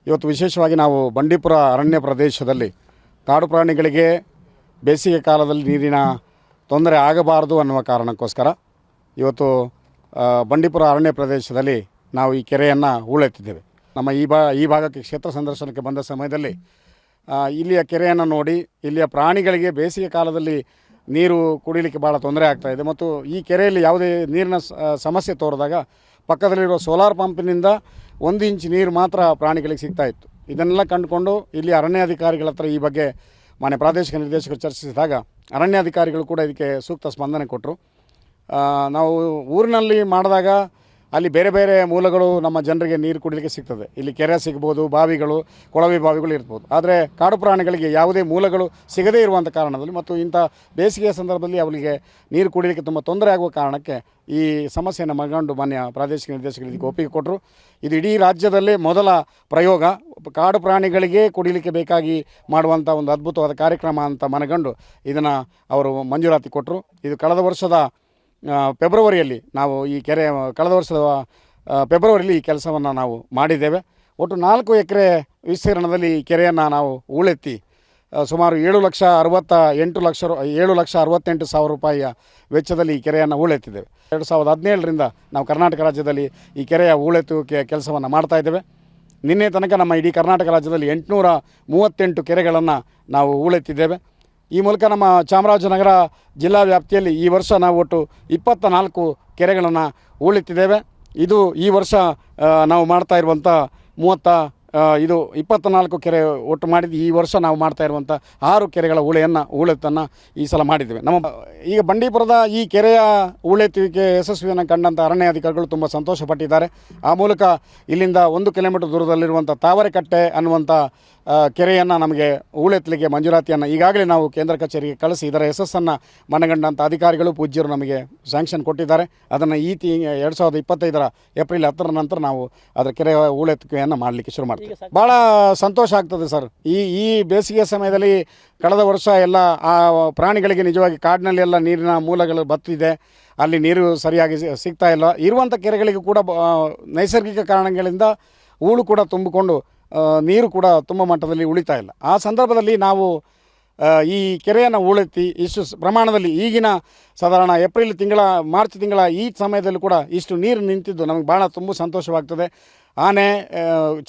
ಇವತ್ತು ವಿಶೇಷವಾಗಿ ನಾವು ಬಂಡೀಪುರ ಅರಣ್ಯ ಪ್ರದೇಶದಲ್ಲಿ ಕಾಡು ಪ್ರಾಣಿಗಳಿಗೆ ಬೇಸಿಗೆ ಕಾಲದಲ್ಲಿ ನೀರಿನ ತೊಂದರೆ ಆಗಬಾರದು ಅನ್ನುವ ಕಾರಣಕ್ಕೋಸ್ಕರ ಇವತ್ತು ಬಂಡೀಪುರ ಅರಣ್ಯ ಪ್ರದೇಶದಲ್ಲಿ ನಾವು ಈ ಕೆರೆಯನ್ನು ಹೂಳೆತ್ತಿದ್ದೇವೆ. ನಮ್ಮ ಈ ಭಾಗಕ್ಕೆ ಕ್ಷೇತ್ರ ಸಂದರ್ಶನಕ್ಕೆ ಬಂದ ಸಮಯದಲ್ಲಿ ಇಲ್ಲಿಯ ಕೆರೆಯನ್ನು ನೋಡಿ ಇಲ್ಲಿಯ ಪ್ರಾಣಿಗಳಿಗೆ ಬೇಸಿಗೆ ಕಾಲದಲ್ಲಿ ನೀರು ಕುಡಿಯಲಿಕ್ಕೆ ಭಾಳ ತೊಂದರೆ ಆಗ್ತಾಯಿದೆ ಮತ್ತು ಈ ಕೆರೆಯಲ್ಲಿ ಯಾವುದೇ ನೀರಿನ ಸಮಸ್ಯೆ ತೋರಿದಾಗ ಪಕ್ಕದಲ್ಲಿರುವ ಸೋಲಾರ್ ಪಂಪಿನಿಂದ 1 ಇಂಚ್ ನೀರು ಮಾತ್ರ ಪ್ರಾಣಿಗಳಿಗೆ ಸಿಗ್ತಾಯಿತ್ತು. ಇದನ್ನೆಲ್ಲ ಕಂಡುಕೊಂಡು ಇಲ್ಲಿ ಅರಣ್ಯಾಧಿಕಾರಿಗಳ ಹತ್ರ ಈ ಬಗ್ಗೆ ಮಾನ್ಯ ಪ್ರಾದೇಶಿಕ ನಿರ್ದೇಶಕರು ಚರ್ಚಿಸಿದಾಗ ಅರಣ್ಯಾಧಿಕಾರಿಗಳು ಕೂಡ ಇದಕ್ಕೆ ಸೂಕ್ತ ಸ್ಪಂದನೆ ಕೊಟ್ಟರು. ನಾವು ಊರಿನಲ್ಲಿ ಮಾಡಿದಾಗ ಅಲ್ಲಿ ಬೇರೆ ಬೇರೆ ಮೂಲಗಳು ನಮ್ಮ ಜನರಿಗೆ ನೀರು ಕುಡಿಲಿಕ್ಕೆ ಸಿಗ್ತದೆ. ಇಲ್ಲಿ ಕೆರೆ ಸಿಗ್ಬೋದು, ಬಾವಿಗಳು, ಕೊಳವೆ ಬಾವಿಗಳು ಇರ್ಬೋದು. ಆದರೆ ಕಾಡು ಪ್ರಾಣಿಗಳಿಗೆ ಯಾವುದೇ ಮೂಲಗಳು ಸಿಗದೇ ಇರುವಂಥ ಕಾರಣದಲ್ಲಿ ಮತ್ತು ಇಂಥ ಬೇಸಿಗೆಯ ಸಂದರ್ಭದಲ್ಲಿ ಅವರಿಗೆ ನೀರು ಕುಡಿಲಿಕ್ಕೆ ತುಂಬ ತೊಂದರೆ ಆಗುವ ಕಾರಣಕ್ಕೆ ಈ ಸಮಸ್ಯೆಯನ್ನು ಮನಗಂಡು ಮಾನ್ಯ ಪ್ರಾದೇಶಿಕ ನಿರ್ದೇಶಕರು ಇದಕ್ಕೆ ಒಪ್ಪಿಗೆ ಕೊಟ್ಟರು. ಇದು ಇಡೀ ರಾಜ್ಯದಲ್ಲೇ ಮೊದಲ ಪ್ರಯೋಗ. ಕಾಡು ಪ್ರಾಣಿಗಳಿಗೆ ಕುಡಿಲಿಕ್ಕೆ ಬೇಕಾಗಿ ಮಾಡುವಂಥ ಒಂದು ಅದ್ಭುತವಾದ ಕಾರ್ಯಕ್ರಮ ಅಂತ ಮನಗಂಡು ಇದನ್ನು ಅವರು ಮಂಜೂರಾತಿ ಕೊಟ್ಟರು. ಇದು ಕಳೆದ ವರ್ಷದ ಫೆಬ್ರವರಿಯಲ್ಲಿ ನಾವು ಈ ಕೆರೆ ಕಳೆದ ವರ್ಷದ ಫೆಬ್ರವರಿಯಲ್ಲಿ ಈ ಕೆಲಸವನ್ನು ನಾವು ಮಾಡಿದ್ದೇವೆ. ಒಟ್ಟು 4 ಎಕರೆ ವಿಸ್ತೀರ್ಣದಲ್ಲಿ ಈ ಕೆರೆಯನ್ನು ನಾವು ಹೂಳೆತ್ತಿ ಸುಮಾರು 7,68,000 ರೂಪಾಯಿಯ ವೆಚ್ಚದಲ್ಲಿ ಈ ಕೆರೆಯನ್ನು ಹೂಳೆತ್ತಿದ್ದೇವೆ. 2017ರಿಂದ ನಾವು ಕರ್ನಾಟಕ ರಾಜ್ಯದಲ್ಲಿ ಈ ಕೆರೆಯ ಹೂಳೆತ್ತುವಿಕೆ ಕೆಲಸವನ್ನು ಮಾಡ್ತಾಯಿದ್ದೇವೆ. ನಿನ್ನೆ ತನಕ ನಮ್ಮ ಇಡೀ ಕರ್ನಾಟಕ ರಾಜ್ಯದಲ್ಲಿ 838 ಕೆರೆಗಳನ್ನು ನಾವು ಹೂಳೆತ್ತಿದ್ದೇವೆ. ಈ ಮೂಲಕ ನಮ್ಮ ಚಾಮರಾಜನಗರ ಜಿಲ್ಲಾ ವ್ಯಾಪ್ತಿಯಲ್ಲಿ ಈ ವರ್ಷ ನಾವು ಒಟ್ಟು 24 ಕೆರೆಗಳನ್ನು ಹೂಳೆತ್ತಿದ್ದೇವೆ. ಇದು ಈ ವರ್ಷ ನಾವು ಮಾಡ್ತಾ ಇರುವಂಥ 24 ಕೆರೆ ಒಟ್ಟು ಮಾಡಿದ್ದು. ಈ ವರ್ಷ ನಾವು ಮಾಡ್ತಾ ಇರುವಂಥ 6 ಕೆರೆಗಳ ಹೂಳೆತ್ತನ್ನು ಈ ಸಲ ಮಾಡಿದ್ದೇವೆ. ಈಗ ಬಂಡೀಪುರದ ಈ ಕೆರೆಯ ಹೂಳೆತ್ತುವಿಕೆ ಯಶಸ್ವಿಯನ್ನು ಕಂಡಂಥ ಅರಣ್ಯಾಧಿಕಾರಿಗಳು ತುಂಬ ಸಂತೋಷಪಟ್ಟಿದ್ದಾರೆ. ಆ ಮೂಲಕ ಇಲ್ಲಿಂದ 1 ಕಿಲೋಮೀಟರ್ ದೂರದಲ್ಲಿರುವಂಥ ತಾವರೆಕಟ್ಟೆ ಅನ್ನುವಂಥ ಕೆರೆಯನ್ನು ನಮಗೆ ಹೂಳೆತ್ತಲಿಕ್ಕೆ ಮಂಜೂರಾತಿಯನ್ನು ಈಗಾಗಲೇ ನಾವು ಕೇಂದ್ರ ಕಚೇರಿಗೆ ಕಳಿಸಿ ಇದರ ಯಶಸ್ಸನ್ನು ಮನಗಂಡಂಥ ಅಧಿಕಾರಿಗಳು ಪೂಜ್ಯರು ನಮಗೆ ಸ್ಯಾಂಕ್ಷನ್ ಕೊಟ್ಟಿದ್ದಾರೆ. ಅದನ್ನು 2025 ಏಪ್ರಿಲ್ 10 ನಂತರ ನಾವು ಅದರ ಕೆರೆ ಹೂಳೆತ್ತುವಿಕೆಯನ್ನು ಮಾಡಲಿಕ್ಕೆ ಶುರು ಮಾಡ್ತೀವಿ. ಭಾಳ ಸಂತೋಷ ಆಗ್ತದೆ ಸರ್. ಈ ಬೇಸಿಗೆ ಸಮಯದಲ್ಲಿ ಕಳೆದ ವರ್ಷ ಎಲ್ಲ ಆ ಪ್ರಾಣಿಗಳಿಗೆ ನಿಜವಾಗಿ ಕಾಡಿನಲ್ಲಿ ಎಲ್ಲ ನೀರಿನ ಮೂಲಗಳು ಬತ್ತಿದೆ, ಅಲ್ಲಿ ನೀರು ಸರಿಯಾಗಿ ಸಿಗ್ತಾ ಇಲ್ಲ. ಇರುವಂಥ ಕೆರೆಗಳಿಗೂ ಕೂಡ ನೈಸರ್ಗಿಕ ಕಾರಣಗಳಿಂದ ಹೂಳು ಕೂಡ ತುಂಬಿಕೊಂಡು ನೀರು ಕೂಡ ತುಂಬ ಮಟ್ಟದಲ್ಲಿ ಉಳಿತಾ ಇಲ್ಲ. ಆ ಸಂದರ್ಭದಲ್ಲಿ ನಾವು ಈ ಕೆರೆಯನ್ನು ಹೂಳೆತ್ತಿ ಇಷ್ಟು ಪ್ರಮಾಣದಲ್ಲಿ ಈಗಿನ ಸಾಧಾರಣ ಮಾರ್ಚ್ ತಿಂಗಳ ಈ ಸಮಯದಲ್ಲೂ ಕೂಡ ಇಷ್ಟು ನೀರು ನಿಂತಿದ್ದು ನಮಗೆ ಭಾಳ ತುಂಬ ಸಂತೋಷವಾಗ್ತದೆ. ಆನೆ,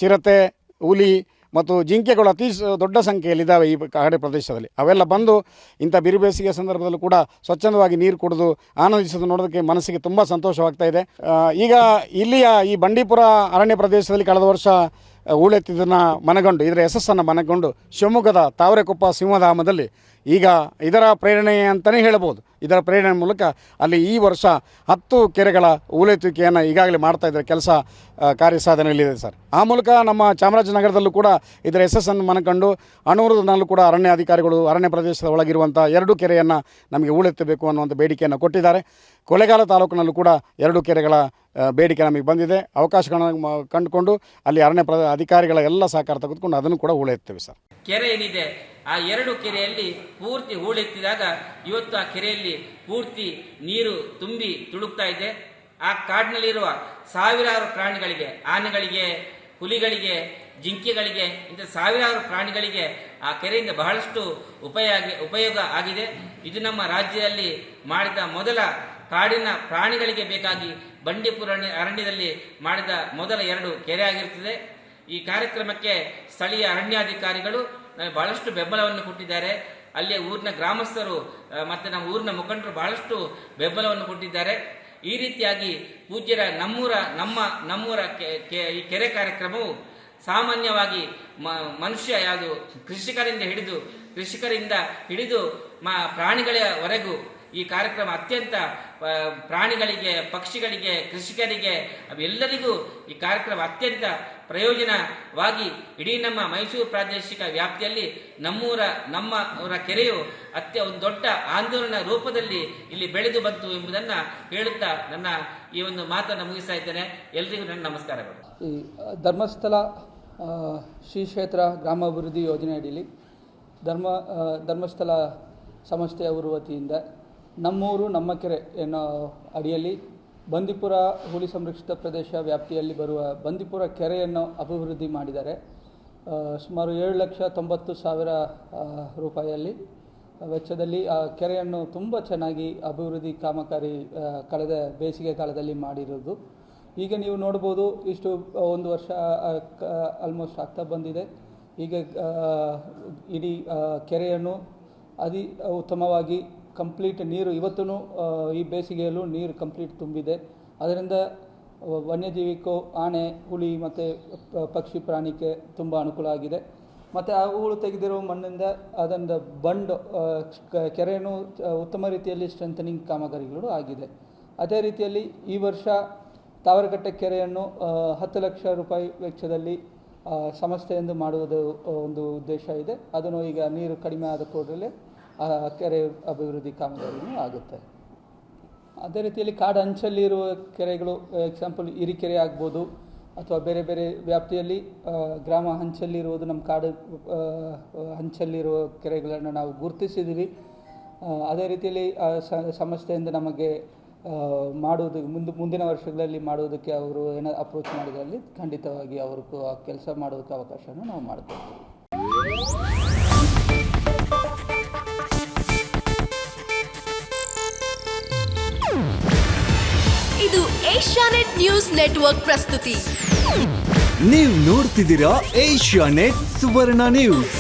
ಚಿರತೆ, ಹುಲಿ ಮತ್ತು ಜಿಂಕೆಗಳು ಅತಿ ದೊಡ್ಡ ಸಂಖ್ಯೆಯಲ್ಲಿದ್ದಾವೆ ಈ ಕಾಡು ಪ್ರದೇಶದಲ್ಲಿ. ಅವೆಲ್ಲ ಬಂದು ಇಂಥ ಬಿರುಬೇಸಿಗೆ ಸಂದರ್ಭದಲ್ಲೂ ಕೂಡ ಸ್ವಚ್ಛಂದವಾಗಿ ನೀರು ಕುಡಿದು ಆನಂದಿಸೋದು ನೋಡೋದಕ್ಕೆ ಮನಸ್ಸಿಗೆ ತುಂಬ ಸಂತೋಷವಾಗ್ತಾ ಇದೆ. ಈಗ ಇಲ್ಲಿಯ ಈ ಬಂಡೀಪುರ ಅರಣ್ಯ ಪ್ರದೇಶದಲ್ಲಿ ಕಳೆದ ವರ್ಷ ಹೂಳೆತ್ತಿದ್ದನ್ನು ಮನಗಂಡು ಇದರ ಯಶಸ್ಸನ್ನು ಮನಗಂಡು ಶಿವಮೊಗ್ಗದ ತಾವರೆಕೊಪ್ಪ ಸಿಂಹಧಾಮದಲ್ಲಿ ಈಗ ಇದರ ಪ್ರೇರಣೆ ಅಂತಲೇ ಹೇಳ್ಬೋದು. ಇದರ ಪ್ರೇರಣೆ ಮೂಲಕ ಅಲ್ಲಿ ಈ ವರ್ಷ 10 ಕೆರೆಗಳ ಹೂಳೆತ್ತುವಿಕೆಯನ್ನು ಈಗಾಗಲೇ ಮಾಡ್ತಾಯಿದ್ದಾರೆ. ಕೆಲಸ ಕಾರ್ಯಸಾಧನೆಯಲ್ಲಿದೆ ಸರ್. ಆ ಮೂಲಕ ನಮ್ಮ ಚಾಮರಾಜನಗರದಲ್ಲೂ ಕೂಡ ಇದರ ಯಶಸ್ಸನ್ನು ಮನಗಂಡು ಅಣೂರದಲ್ಲೂ ಕೂಡ ಅರಣ್ಯ ಅಧಿಕಾರಿಗಳು ಅರಣ್ಯ ಪ್ರದೇಶದ ಒಳಗಿರುವಂಥ 2 ಕೆರೆಯನ್ನು ನಮಗೆ ಹೂಳೆತ್ತಬೇಕು ಅನ್ನುವಂಥ ಬೇಡಿಕೆಯನ್ನು ಕೊಟ್ಟಿದ್ದಾರೆ. ಕೊಳ್ಳೇಗಾಲ ತಾಲೂಕಿನಲ್ಲೂ ಕೂಡ 2 ಕೆರೆಗಳ ಬೇಡಿಕೆ ನಮಗೆ ಬಂದಿದೆ. ಅವಕಾಶಗಳನ್ನು ಕಂಡುಕೊಂಡು ಅಲ್ಲಿ ಅರಣ್ಯ ಅಧಿಕಾರಿಗಳ ಎಲ್ಲ ಸಹಕಾರ ತೆಗೆದುಕೊಂಡು ಅದನ್ನು ಕೂಡ ಹೂಳೆತ್ತೇವೆ ಸರ್. ಕೆರೆ ಏನಿದೆ ಆ 2 ಕೆರೆಯಲ್ಲಿ ಪೂರ್ತಿ ಹೂಳೆತ್ತಿದಾಗ ಇವತ್ತು ಆ ಕೆರೆಯಲ್ಲಿ ಪೂರ್ತಿ ನೀರು ತುಂಬಿ ತುಳುಕ್ತಾ ಇದೆ. ಆ ಕಾಡಿನಲ್ಲಿರುವ ಸಾವಿರಾರು ಪ್ರಾಣಿಗಳಿಗೆ, ಆನೆಗಳಿಗೆ, ಹುಲಿಗಳಿಗೆ, ಜಿಂಕೆಗಳಿಗೆ, ಇಂಥ ಸಾವಿರಾರು ಪ್ರಾಣಿಗಳಿಗೆ ಆ ಕೆರೆಯಿಂದ ಬಹಳಷ್ಟು ಉಪಯೋಗ ಆಗಿದೆ. ಇದು ನಮ್ಮ ರಾಜ್ಯದಲ್ಲಿ ಮಾಡಿದ ಮೊದಲ ಕಾಡಿನ ಪ್ರಾಣಿಗಳಿಗೆ ಬೇಕಾಗಿ ಬಂಡೀಪುರ ಅರಣ್ಯದಲ್ಲಿ ಮಾಡಿದ ಮೊದಲ 2 ಕೆರೆ ಆಗಿರುತ್ತದೆ. ಈ ಕಾರ್ಯಕ್ರಮಕ್ಕೆ ಸ್ಥಳೀಯ ಅರಣ್ಯಾಧಿಕಾರಿಗಳು ಬಹಳಷ್ಟು ಬೆಂಬಲವನ್ನು ಕೊಟ್ಟಿದ್ದಾರೆ. ಅಲ್ಲಿಯ ಊರಿನ ಗ್ರಾಮಸ್ಥರು ಮತ್ತು ನಮ್ಮ ಊರಿನ ಮುಖಂಡರು ಬಹಳಷ್ಟು ಬೆಂಬಲವನ್ನು ಕೊಟ್ಟಿದ್ದಾರೆ. ಈ ರೀತಿಯಾಗಿ ಪೂಜ್ಯರ ನಮ್ಮೂರ ಈ ಕೆರೆ ಕಾರ್ಯಕ್ರಮವು ಸಾಮಾನ್ಯವಾಗಿ ಮನುಷ್ಯ ಯಾವುದು ಕೃಷಿಕರಿಂದ ಹಿಡಿದು ಪ್ರಾಣಿಗಳವರೆಗೂ ಈ ಕಾರ್ಯಕ್ರಮ ಅತ್ಯಂತ ಪ್ರಾಣಿಗಳಿಗೆ, ಪಕ್ಷಿಗಳಿಗೆ, ಕೃಷಿಕರಿಗೆ ಅವೆಲ್ಲರಿಗೂ ಈ ಕಾರ್ಯಕ್ರಮ ಅತ್ಯಂತ ಪ್ರಯೋಜನವಾಗಿ ಇಡೀ ನಮ್ಮ ಮೈಸೂರು ಪ್ರಾದೇಶಿಕ ವ್ಯಾಪ್ತಿಯಲ್ಲಿ ನಮ್ಮವರ ಕೆರೆಯು ಒಂದು ದೊಡ್ಡ ಆಂದೋಲನ ರೂಪದಲ್ಲಿ ಇಲ್ಲಿ ಬೆಳೆದು ಬಂತು ಎಂಬುದನ್ನು ಹೇಳುತ್ತಾ ನನ್ನ ಈ ಒಂದು ಮಾತನ್ನು ಮುಗಿಸ್ತಾ ಇದ್ದೇನೆ. ಎಲ್ರಿಗೂ ನನ್ನ ನಮಸ್ಕಾರಗಳು. ಈ ಧರ್ಮಸ್ಥಳ ಶ್ರೀ ಕ್ಷೇತ್ರ ಗ್ರಾಮಾಭಿವೃದ್ಧಿ ಯೋಜನೆ ಅಡಿಯಲ್ಲಿ ಧರ್ಮಸ್ಥಳ ಸಂಸ್ಥೆಯವರ ವತಿಯಿಂದ ನಮ್ಮೂರು ನಮ್ಮ ಕೆರೆ ಎನ್ನೋ ಅಡಿಯಲ್ಲಿ ಬಂಡೀಪುರ ಹುಲಿ ಸಂರಕ್ಷಿತ ಪ್ರದೇಶ ವ್ಯಾಪ್ತಿಯಲ್ಲಿ ಬರುವ ಬಂಡೀಪುರ ಕೆರೆಯನ್ನು ಅಭಿವೃದ್ಧಿ ಮಾಡಿದ್ದಾರೆ. ಸುಮಾರು 7,90,000 ರೂಪಾಯಿಯಲ್ಲಿ ವೆಚ್ಚದಲ್ಲಿ ಆ ಕೆರೆಯನ್ನು ತುಂಬ ಚೆನ್ನಾಗಿ ಅಭಿವೃದ್ಧಿ ಕಾಮಗಾರಿ ಕಳೆದ ಬೇಸಿಗೆ ಕಾಲದಲ್ಲಿ ಮಾಡಿರೋದು. ಈಗ ನೀವು ನೋಡ್ಬೋದು, ಇಷ್ಟು ಒಂದು ವರ್ಷ ಆಲ್ಮೋಸ್ಟ್ ಆಗ್ತಾ ಬಂದಿದೆ. ಈಗ ಇಡೀ ಕೆರೆಯನ್ನು ಉತ್ತಮವಾಗಿ ಕಂಪ್ಲೀಟ್ ನೀರು ಇವತ್ತೂ ಈ ಬೇಸಿಗೆಯಲ್ಲೂ ನೀರು ಕಂಪ್ಲೀಟ್ ತುಂಬಿದೆ. ಅದರಿಂದ ವನ್ಯಜೀವಿಗೂ ಆನೆ, ಹುಲಿ ಮತ್ತು ಪಕ್ಷಿ ಪ್ರಾಣಿಗೆ ತುಂಬ ಅನುಕೂಲ ಆಗಿದೆ. ಮತ್ತು ಅವುಗಳು ತೆಗೆದಿರೋ ಮಣ್ಣಿಂದ ಅದನ್ನು ಬಂಡು ಕೆರೆಯನ್ನು ಉತ್ತಮ ರೀತಿಯಲ್ಲಿ ಸ್ಟ್ರೆಂಥನಿಂಗ್ ಕಾಮಗಾರಿಗಳು ಆಗಿದೆ. ಅದೇ ರೀತಿಯಲ್ಲಿ ಈ ವರ್ಷ ತಾವರಕಟ್ಟೆ ಕೆರೆಯನ್ನು 10 ಲಕ್ಷ ರೂಪಾಯಿ ವೆಚ್ಚದಲ್ಲಿ ಸಂಸ್ಥೆಯಿಂದ ಮಾಡುವುದು ಒಂದು ಉದ್ದೇಶ ಇದೆ. ಅದನ್ನು ಈಗ ನೀರು ಕಡಿಮೆ ಆದ ಕೂಡಲೇ ಕೆರೆ ಅಭಿವೃದ್ಧಿ ಕಾಮಗಾರಿಯೂ ಆಗುತ್ತೆ. ಅದೇ ರೀತಿಯಲ್ಲಿ ಕಾಡು ಅಂಚಲ್ಲಿರುವ ಕೆರೆಗಳು, ಎಕ್ಸಾಂಪಲ್ ಹಿರಿಕೆರೆ ಆಗ್ಬೋದು, ಅಥವಾ ಬೇರೆ ಬೇರೆ ವ್ಯಾಪ್ತಿಯಲ್ಲಿ ಗ್ರಾಮ ಹಂಚಲ್ಲಿರುವುದು, ನಮ್ಮ ಕಾಡು ಹಂಚಲ್ಲಿರುವ ಕೆರೆಗಳನ್ನು ನಾವು ಗುರುತಿಸಿದ್ದೀವಿ. ಅದೇ ರೀತಿಯಲ್ಲಿ ಸಂಸ್ಥೆಯಿಂದ ನಮಗೆ ಮಾಡುವುದು ಮುಂದಿನ ವರ್ಷಗಳಲ್ಲಿ ಮಾಡುವುದಕ್ಕೆ ಅವರು ಏನೋ ಅಪ್ರೋಚ್ ಮಾಡಿದಲ್ಲಿ ಖಂಡಿತವಾಗಿ ಅವ್ರಿಗೂ ಆ ಕೆಲಸ ಮಾಡೋದಕ್ಕೆ ಅವಕಾಶವನ್ನು ನಾವು ಮಾಡಿಕೊಡ್ತೀವಿ. ಇದು ಏಷ್ಯಾನೆಟ್ ನ್ಯೂಸ್ ನೆಟ್ವರ್ಕ್ ಪ್ರಸ್ತುತಿ. ನೀವು ನೋಡ್ತಿದ್ದೀರಾ ಏಷ್ಯಾನೆಟ್ ಸುವರ್ಣ ನ್ಯೂಸ್.